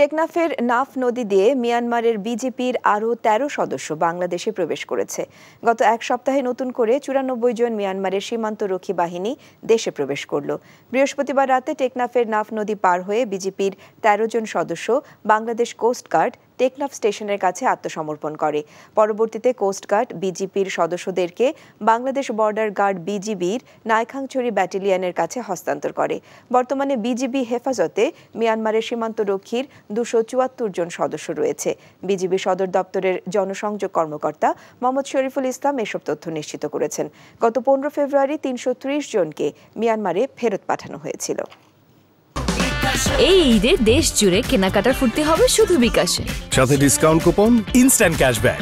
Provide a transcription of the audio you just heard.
টেকনাফের নাফ নদী দিয়ে মিয়ানমারের বিজেপির আরও ১৩ সদস্য বাংলাদেশে প্রবেশ করেছে। গত এক সপ্তাহে নতুন করে ৯৪ জন মিয়ানমারের সীমান্তরক্ষী বাহিনী দেশে প্রবেশ করল। বৃহস্পতিবার রাতে টেকনাফের নাফ নদী পার হয়ে বিজেপির ১৩ জন সদস্য বাংলাদেশ কোস্টগার্ড টেকনাফ স্টেশনের কাছে আত্মসমর্পণ করে। পরবর্তীতে কোস্টগার্ড বিজিপির সদস্যদেরকে বাংলাদেশ বর্ডার গার্ড বিজিবির নাইখাংছড়ি ব্যাটালিয়নের কাছে হস্তান্তর করে। বর্তমানে বিজিবি হেফাজতে মিয়ানমারের সীমান্তরক্ষীর ২৭৪ জন সদস্য রয়েছে। বিজিবি সদর দপ্তরের জনসংযোগ কর্মকর্তা মোহাম্মদ শরীফুল ইসলাম এসব তথ্য নিশ্চিত করেছেন। গত ১৫ ফেব্রুয়ারি ৩৩০ জনকে মিয়ানমারে ফেরত পাঠানো হয়েছিল। এই ঈদে দেশ জুড়ে কেনাকাটার ফুর্তি হবে শুধু বিকাশে, সাথে ডিসকাউন্ট কুপন, ইনস্ট্যান্ট ক্যাশব্যাক।